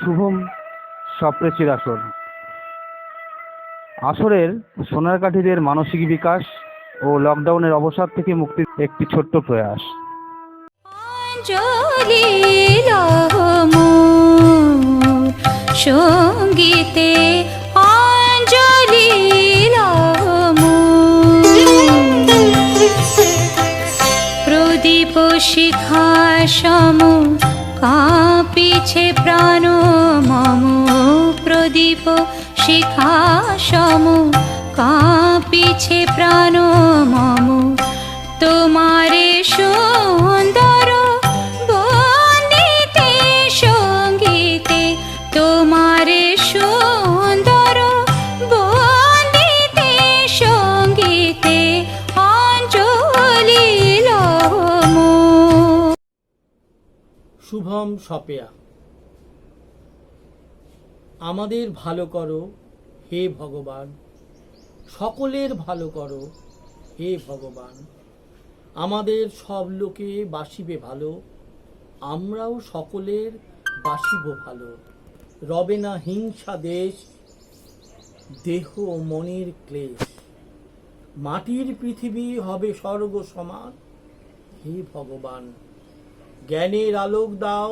শুভম সপ্রেচির আসর। আসরের সোনারকাঠিদের মানসিক বিকাশ ও লকডাউনের অবসাদ থেকে মুক্তির একটি ছোট্ট প্রয়াস। সঙ্গীতে অঞ্জলি প্রদীপ শিখা সম কাঁপিছে প্রাণ মম, প্রদীপ শিখা সম কাঁপিছে প্রাণ মম, তোমারে সুন্দর বন্দিতে সঙ্গীতে, তোমারে সুন্দর বন্দিতে সঙ্গীতে অঞ্জলি লম। শুভম সপেয়া। আমাদের ভালো করো হে ভগবান, সকলের ভালো করো হে ভগবান, আমাদের সব লোকে বাসিবে ভালো, আমরাও সকলের বাসিব ভালো, রবে না হিংসা দেশ, দেহ ও মনের ক্লেশ, মাটির পৃথিবী হবে স্বর্গ সমান হে ভগবান, জ্ঞানের আলোক দাও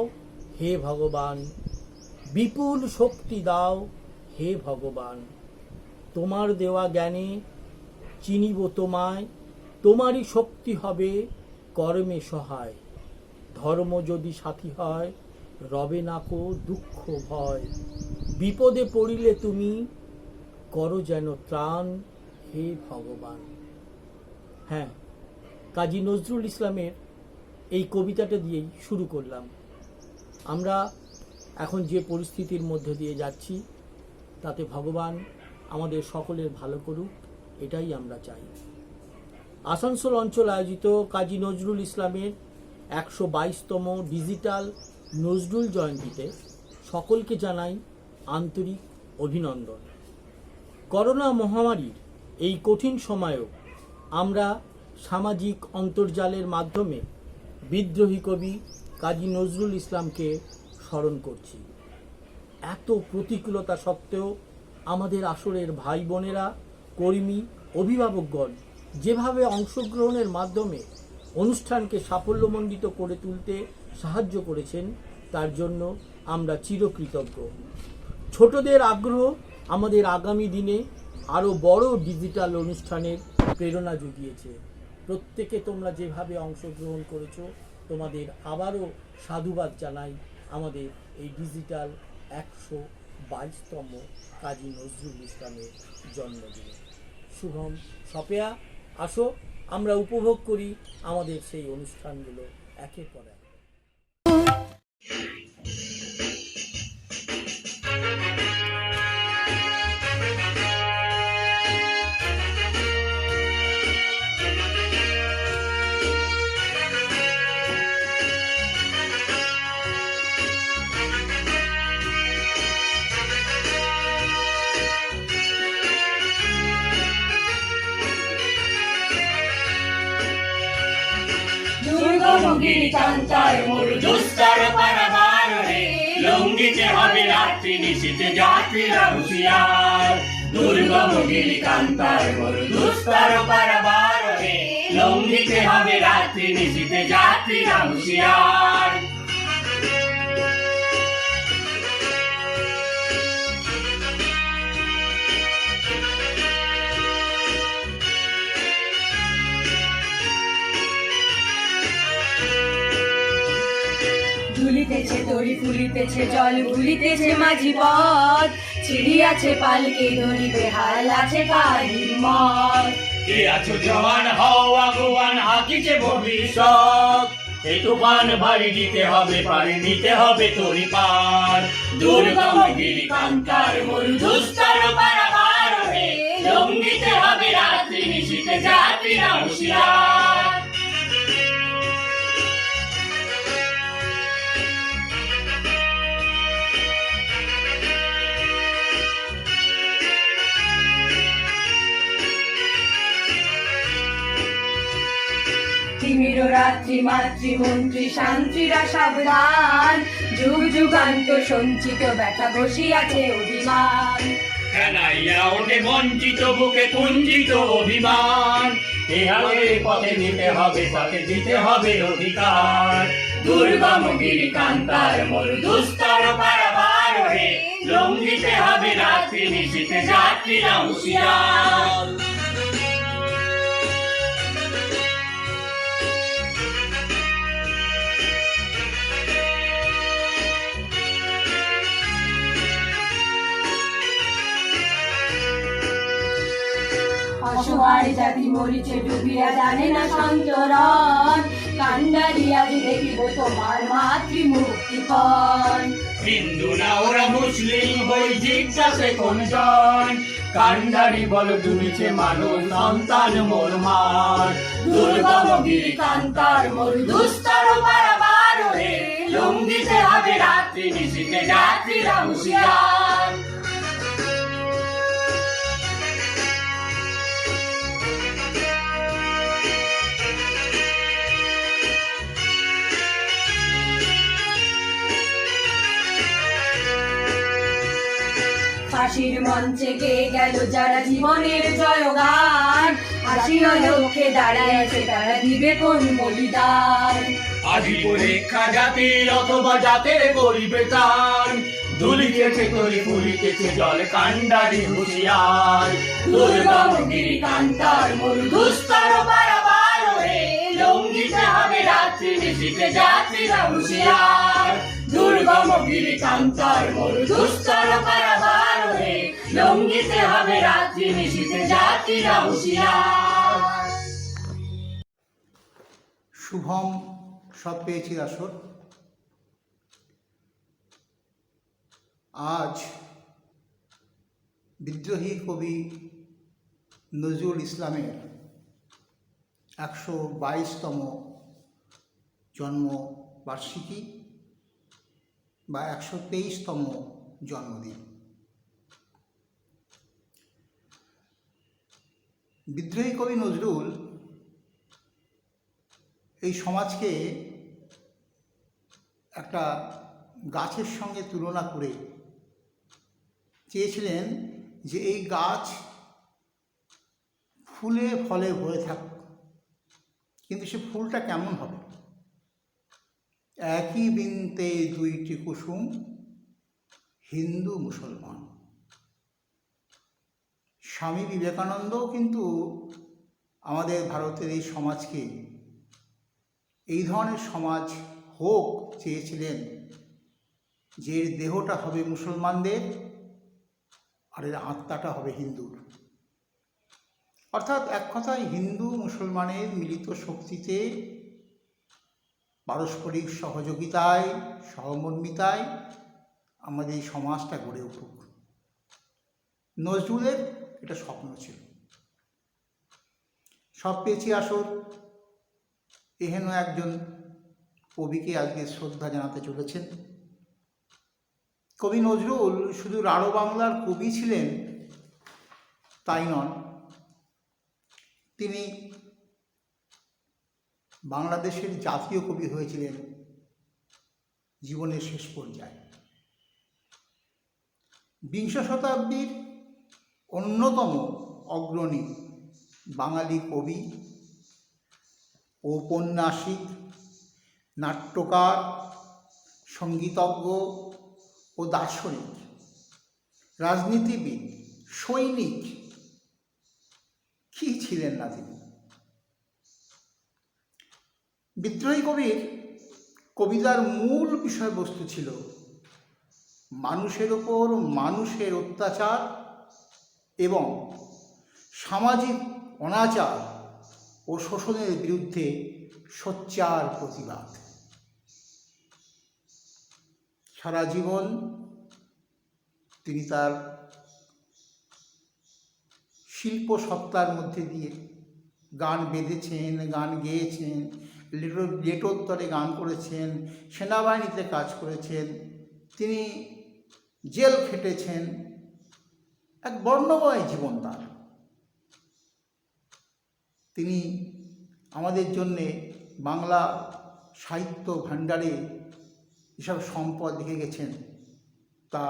হে ভগবান, বিপুল শক্তি দাও হে ভগবান, তোমার দেওয়া জ্ঞানে চিনিব তোমায়, তোমারই শক্তি হবে কর্মে সহায়, ধর্ম যদি সাথী হয় রবে না কো দুঃখ ভয়, বিপদে পড়িলে তুমি করো যেন ত্রাণ হে ভগবান। হ্যাঁ, কাজী নজরুল ইসলামের এই কবিতাটা দিয়েই শুরু করলাম। আমরা এখন যে পরিস্থিতির মধ্যে দিয়ে যাচ্ছি তাতে ভগবান আমাদের সকলের ভালো করুক, এটাই আমরা চাই। আসানসোল অঞ্চল আয়োজিত কাজী নজরুল ইসলামের 122তম ডিজিটাল নজরুল জয়ন্তীতে সকলকে জানাই আন্তরিক অভিনন্দন। করোনা মহামারীর এই কঠিন সময়েও আমরা সামাজিক অন্তর্জালের মাধ্যমে বিদ্রোহী কবি কাজী নজরুল ইসলামকে স্মরণ করছি। এত প্রতিকূলতা সত্ত্বেও আমাদের আসরের ভাই বোনেরা, কর্মী, অভিভাবকগণ যেভাবে অংশগ্রহণের মাধ্যমে অনুষ্ঠানকে সাফল্যমণ্ডিত করে তুলতে সাহায্য করেছেন তার জন্য আমরা চিরকৃতজ্ঞ। ছোটদের আগ্রহ আমাদের আগামী দিনে আরও বড় ডিজিটাল অনুষ্ঠানের প্রেরণা জুগিয়েছে। প্রত্যেকে তোমরা যেভাবে অংশগ্রহণ করেছো তোমাদের আবারও সাধুবাদ জানাই আমাদের এই ডিজিটাল 122তম কাজী নজরুল ইসলামের জন্মদিনে। শুভম সপেয়া। আসো আমরা উপভোগ করি আমাদের সেই অনুষ্ঠানগুলো একের পর এক। দুর্গমগিরি কান্তার মরু দুস্তর পারাবার রে, লঙ্ঘিতে হবে রাত্রি নিশীতে যাত্রীরা হুঁশিয়ার। দুর্গমগিরি কান্তার মরু দুস্তর পারাবার রে, লঙ্ঘিতে হবে রাত্রি নিশীতে যাত্রীরা হুঁশিয়ার। ঝুলিতেছে তরি ফুলিতেছে জল ভুলিতেছে মাঝি পথ, ছিড়িয়াছে পালকে ধরিবে হাল আছে কাহির মত। কে আছো জওয়ান হও আগুয়ান হাকিছে ভবিষ্যৎ, এই তুফান ভারী দিতে হবে পারি নিতে হবে তরি পার। দুর্গমগিরি কান্তার মরু দুস্তর পারাবার রে, লঙ্ঘিতে হবে রাত্রি নিশীতে যাত্রীরা হুঁশিয়ার। তিমির রাত্রি মন্ত্রী মাতৃমন্ত্রী শান্তিরা সাবধান, যুগ যুগান্ত সঞ্চিত ব্যথা বসিয়াছে অভিমান। খেলাইয়া ওঠে বঞ্চিত বুকে কুঞ্চিত অভিমান, এভাবে পথে নিতে হবে তাকে দিতে হবে অধিকার। দুর্গম গিরি কান্তার মরু দুস্তর পারাবার হে, লঙ্ঘিতে হবে রাত্রি নিশীথে যাত্রীরা হুঁশিয়ার। অসহায় জাতি মরিছে ডুবিয়া জানে না সন্তরণ, কান্ডারি আজ দেখিব তোমার মাতৃমুক্তিপণ। হিন্দু না ওরা মুসলিম হই জিজ্ঞাসে কোনজন, কান্ডারি বল ডুবিছে মানুষ সন্তান মোর মার। দুর্গম গিরি কান্তার মরু দুস্তর পারাবার হে, লঙ্ঘিতে হবে রাত্রি নিশীথে যাত্রীরা হুঁশিয়ার। ফাঁসির মঞ্চে গেয়ে গেল যারা জীবনের জয়গান, হাসির লক্ষ্যে দাঁড়িয়েছে তারা দিবে কোন বলিদান। আজি পরীক্ষা জাতির অথবা জাতের করিবে তান, দুলিতেছে তরি ফুলিতেছে জল কান্ডারি হুঁশিয়ার। দুর্গম গিরি কান্তার মরু দুস্তর পারাবার হে, লঙ্ঘিতে হবে রাত্রি নিশীথে যাত্রীরা হুঁশিয়ার। দুর্গম গিরি কান্তার মরু দুস্তর পারাবার হে, লঙ্ঘিতে হবে রাত্রি নিশীথে যাত্রীরা হুঁশিয়ার। শুভম সব পেয়েছি আসর। আজ বিদ্রোহী কবি নজরুল ইসলামের 122তম জন্মবার্ষিকী বা 123তম জন্মদিন। বিদ্রোহী কবি নজরুল এই সমাজকে একটা গাছের সঙ্গে তুলনা করে চেয়েছিলেন যে এই গাছ ফুলে ফলে ভরে থাক, কিন্তু সে ফুলটা কেমন হবে? একই বৃন্তে দুইটি কুসুম, হিন্দু মুসলমান। স্বামী বিবেকানন্দও কিন্তু আমাদের ভারতের এই সমাজকে এই ধরনের সমাজ হোক চেয়েছিলেন, যে এর দেহটা হবে মুসলমানদের আর এর আত্মাটা হবে হিন্দুর। অর্থাৎ এক কথায় হিন্দু মুসলমানের মিলিত শক্তিতে, পারস্পরিক সহযোগিতায়, সহমর্মিতায় আমাদের এই সমাজটা গড়ে উঠুক। নজরুলের এটা স্বপ্ন ছিল। সব পেয়েছি আসর এহেন একজন কবিকে আজকে শ্রদ্ধা জানাতে চলেছেন। কবি নজরুল শুধু রাঢ় বাংলার কবি ছিলেন তাই নন, তিনি বাংলাদেশের জাতীয় কবি হয়েছিলেন জীবনের শেষ পর্যায়ে। বিংশ শতাব্দীর অন্যতম অগ্রণী বাঙালি কবি, ঔপন্যাসিক, নাট্যকার, সঙ্গীতজ্ঞ ও দার্শনিক, রাজনীতিবিদ, সৈনিক, কি ছিলেন না তিনি? বিদ্রোহী কবির কবিতার মূল বিষয়বস্তু ছিল মানুষের ওপর মানুষের অত্যাচার এবং সামাজিক অনাচার ও শোষণের বিরুদ্ধে সোচ্চার প্রতিবাদ। সারা জীবন তিনি তার শিল্প সত্তার মধ্যে দিয়ে গান বেঁধেছেন, গান গেয়েছেন, লেটোত্তরে গান করেছেন, সেনাবাহিনীতে কাজ করেছেন, তিনি জেল খেটেছেন। এক বর্ণময় জীবন তার। তিনি আমাদের জন্যে বাংলা সাহিত্য ভাণ্ডারে যেসব সম্পদ রেখে গেছেন তা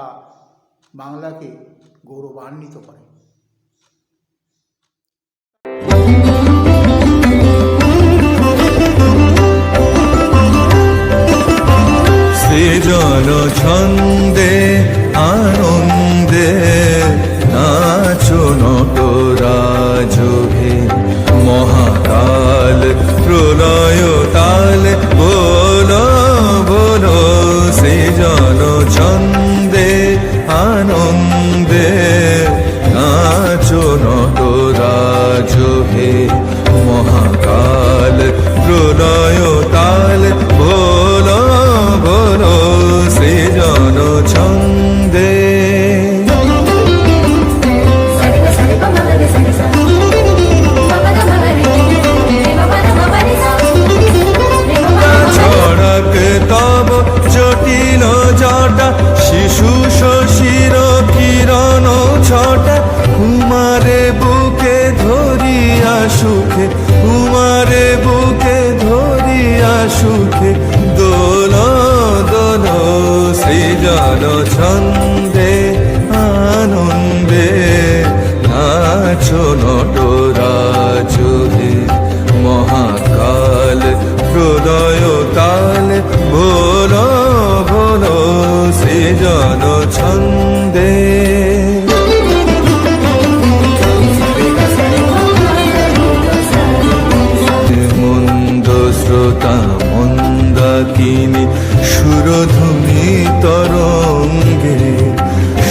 বাংলাকে গৌরবান্বিত করে। সৃজন ছন্দে আনন্দে নাচো নটরাজহে মহাকাল প্রলয় তাল বলো বলো সৃজন ছন্দে আনন্দে নাচো নটরাজহে মহাকাল প্রলয় তাল বলো বলো সৃজন ছন্দে। ছড়ক তব জটিল জটা শিশু শশীর কিরণ ছটা উমারে বুকে ধরিয়া সুখে উমারে বুকে ধরিয়া সুখে দোল দোল সৃজন ছন্দে আনন্দে নাচো নটরাজহে মহাকাল প্রলয় তাল বলো বলো সৃজন ছন্দে। মন্দ শ্রোতা মন্দাকিনী সুরধুনী তরঙ্গে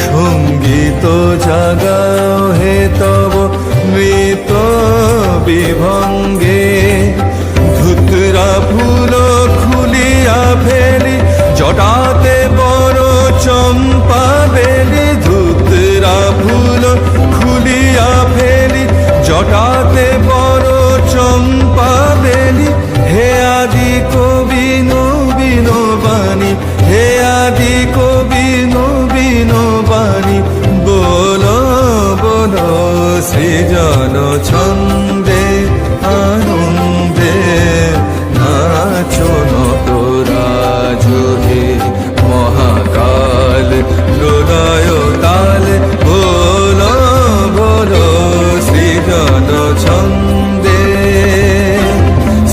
সঙ্গীত জাগাও হে তব মৃত বিভঙ্গে ধুতরা ফুল খুলিয়া ফেলি জটাতে বড় চম্পা বেলি ধুতরা ফুল খুলিয়া ফেলি জটাতে বড় চম্পা বেলি হে আদি কবি নবীন বাণী হে আদি কবি নবীন বাণী বলো বলো সৃজন ছন্দে আনন্দে নাচো নটরাজহে মহাকাল প্রলয় তাল বলো বলো সৃজন ছন্দে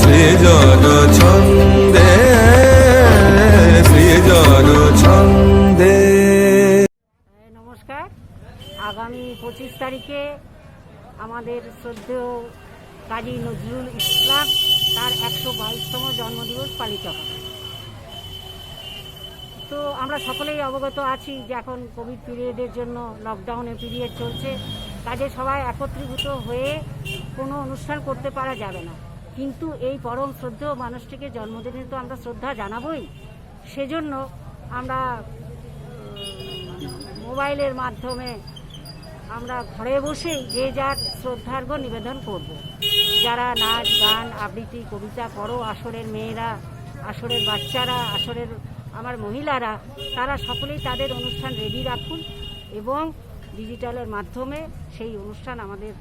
সৃজন ছন্দে সৃজন ছন্দে। নমস্কার। আগামী 25 তারিখে আমাদের শ্রদ্ধেয় কাজী নজরুল ইসলাম তার 122তম জন্মদিবস পালিত হবে। তো আমরা সকলেই অবগত আছি যে এখন কোভিড পিরিয়ডের জন্য লকডাউনের পিরিয়ড চলছে, কাজে সবাই একত্রীভূত হয়ে কোনো অনুষ্ঠান করতে পারা যাবে না। কিন্তু এই পরম শ্রদ্ধেয় মানুষটিকে জন্মদিনে তো আমরা শ্রদ্ধা জানাবই, সেজন্য আমরা মোবাইলের মাধ্যমে আমরা ঘরে বসেই যে যার শ্রদ্ধার্ঘ্য নিবেদন করব। যারা নাচ গান আবৃত্তি কবিতা পড়ো, আসরের মেয়েরা, আসরের বাচ্চারা, আসরের আমার মহিলারা, তারা সকলেই তাদের অনুষ্ঠান রেডি রাখুন এবং ডিজিটালের মাধ্যমে সেই অনুষ্ঠান আমাদের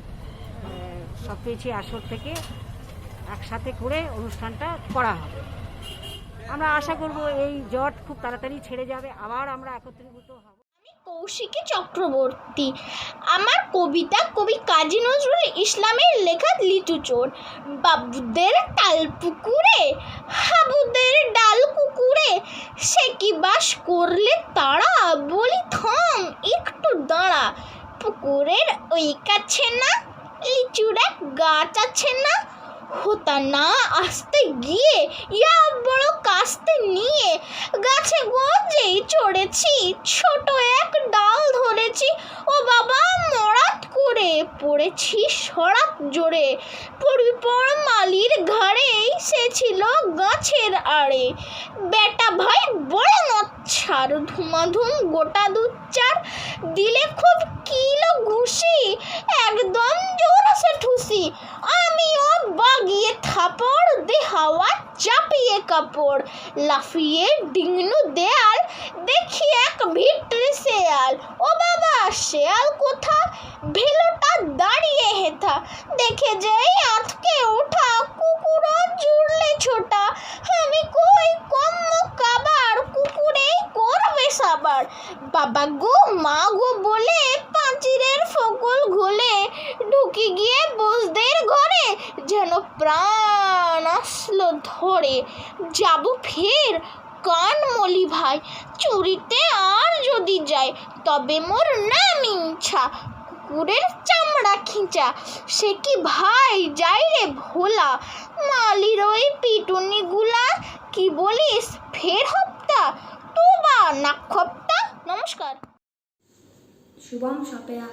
সবকিছু আসর থেকে একসাথে করে অনুষ্ঠানটা করা হবে। আমরা আশা করব এই জট খুব তাড়াতাড়ি ছেড়ে যাবে, আবার আমরা একত্রীভূত হব। কৌশিকী চক্রবর্তী। আমার কবিতা কবি কাজী নজরুল ইসলামের লেখা লিচু চোর। বাবুদের তাল পুকুরে হাবুদের ডাল কুকুরে সে কি বাস করলে তারা, বলি থাম একটু দাঁড়া। পুকুরের ওই কাছে না লিচুর এক গাছ আছে না, হোতা না আসতে গিয়ে ইয়া বড় কাস্তে নিয়ে গাছে গঞ্জেই চড়েছি, ছোট এক ডাল ধরেছি, ও বাবা মরাত করে পড়েছি সরাত জোরে। পরিপর মালির ঘাড়েই সে ছিল গাছের আড়ে, বেটা ভাই বড় নচ্ছার, ধুমাধুম গোটা দুচ্চার, দিলে খুব কিলো ঘুষি, একদম জোরসে ঠুসি। আমিও বাগিয়ে থাপড় দে হাওয়া চাপিয়ে কাপড়, লাফিয়ে ডিঙনু দেয়াল দেখি এক ভিটরি শেয়াল, ও বাবা শেয়াল কোথা, ভেলোটা দাঁড়িয়ে হেথা, দেখে যেই আঁতকে ওঠা, কুকুরও জুড়লে ছোটা, আমি কই কম্ম কাবার, কুকুরেই করবে সাবার, বাবা গো মা গো বলে পাঁচিরের ফকল ঘোলে, ঢুকে গিয়ে বসদের ঘরে, যেন প্রাণ আসলো ধরে, যাব ফের কান মলি ভাই, চুরিতে আর যদি যায়, তবে মোর নাম ইচ্ছা, কুকুরের চামড়া খিঁচা, সে কি ভাই যাই রে ভোলা, মালির ওই পিটুনিগুলা, কি বলিস ফের হপ্তা, তো বা নাক্ষপ্তা। নমস্কার। শুভম সপেয়া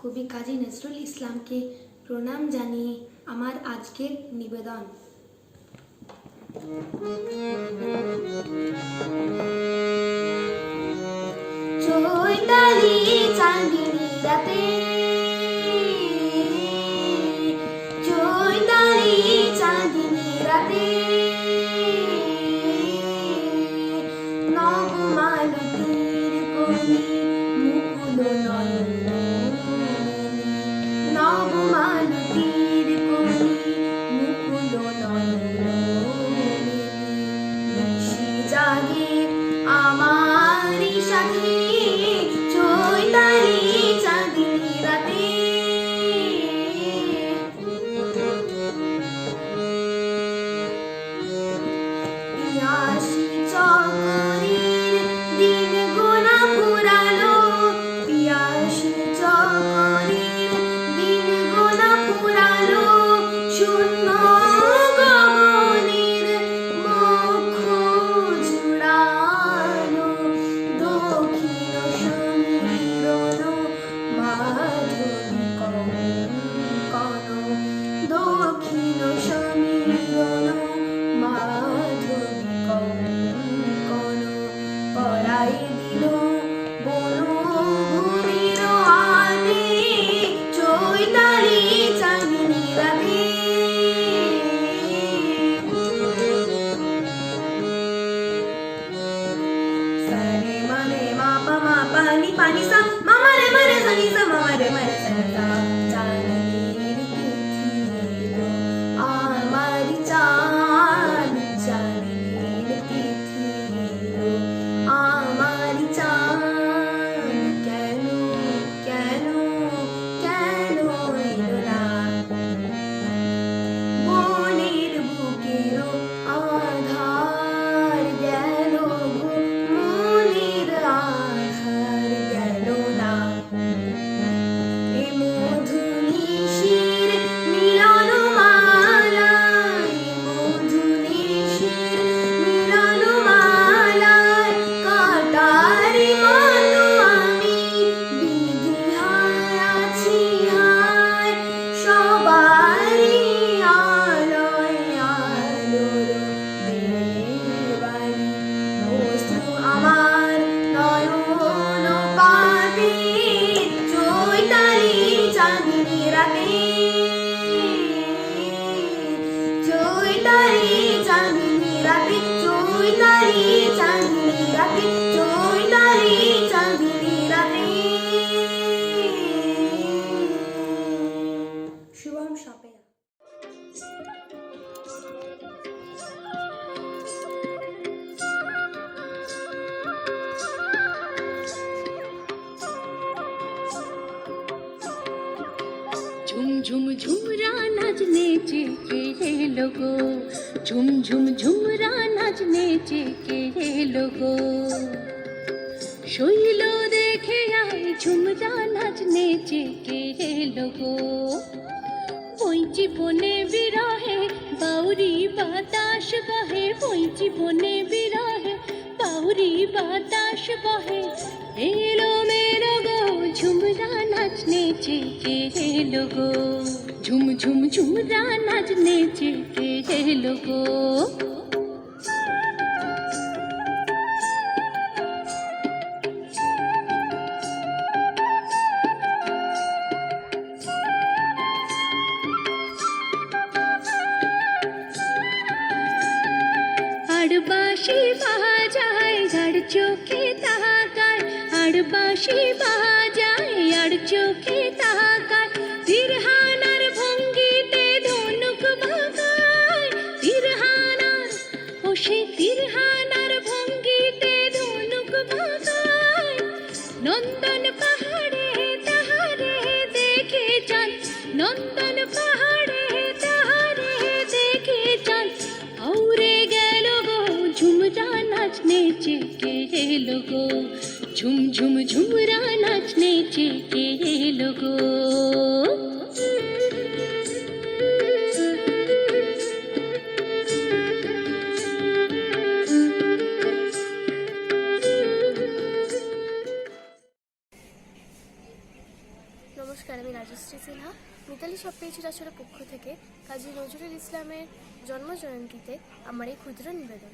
কবি কাজী নজরুল ইসলামকে প্রণাম জানিয়ে আমার আজকের নিবেদন। চৈতালি চাঁদিনী রাতে, চৈতালি চাঁদিনী রাতে, নবমালতীর কোলে মুকুল নয়ন, নবমালতীর কোলে মুকুল নয়ন, নিশি জাগে আমারই সাথে, চৈতালি চাঁদিনী রাতে, পিয়াসী চকরির দিন গোনা ফুরালো, পিয়াসী চকরির দিন গোনা ফুরালো, শূন্য গগনের মুখ জুড়ালো, দক্ষিণ সমীরণ মাধবী কঙ্কণ, দক্ষিণ সমীরণ মাধবী কঙ্কণ, পরাই দিল বনভূমির হাতে, চৈতালি চাঁদিনী রাতে, সারে মানে মা পা মা পা নি পা নি সা, মামা রে মা রে সা নি সা, মামা রে মা রে সা নি সা, চাঁদের তিথি এলো, আমার চাঁদ, চাঁদের তিথি এলো, আমার চাঁদ, কেন কেন কেন এলো না, বনের বুকেরও আধার গেল গো, মনের আধার গেল না, এ মধু নিশির মিলন মালা, এ মধু নিশির মিলন মালায়, কাটারি মতো আমি বিধিহায় আছি হায়, সবারই আলোয় আলোর দেবানি, অশ্রু আমার নয়ন পাতে, চৈতালি চাঁদিনী রাতে, চৈতালি চাঁদিনী রাতে, চৈতালি চাঁদিনী রাতে, চৈতালি চাঁদিনী রাতে। শুভম সপেয়া। ঝুম ঝুম ঝুমরা নাচনে চেকে লোগো, ঝুম ঝুম ঝুমরা নাচনে চেকে লোগো, শৈল দেখে আয় ঝুমরা নাচনে চেকে লোগো, বইচি বনে বিরহে বাউরি বাতাস বহে, বইচি বনে বিরহে বাউরি বাতাস বহে, এলো মেলো গো ঝুমরা নাচনে চেকে লোগো, ঝুম ঝুম ঝুমরা নাচনে চেকে লোগো। আর বাঁশি বাজায় ঝাড় চোখে তাকায় আর বাঁশি বাজায় আর চোখে তাকায় তিরহানার ভঙ্গিতে ধনুক বাঁকায় তিরহানার ও সে তিরহানার ভঙ্গিতে ধনুক বাঁকায় নন্দন পাহাড়ে তাহারে দেখে যান নন্দন পাহাড়ে তাহারে দেখে যান আউরে গেল গো ঝুমরা নাচ নেচে কে এলো গো ঝুম ঝুম ঝুমরা নাচ নেচে কে এলো গো নমস্কার, আমি রাজশ্রী সিনহা। মিতালি সপ্তাহে আসরের পক্ষ থেকে কাজী নজরুল ইসলামের জন্মজয়ন্তীতে আমার এই ক্ষুদ্র নিবেদন।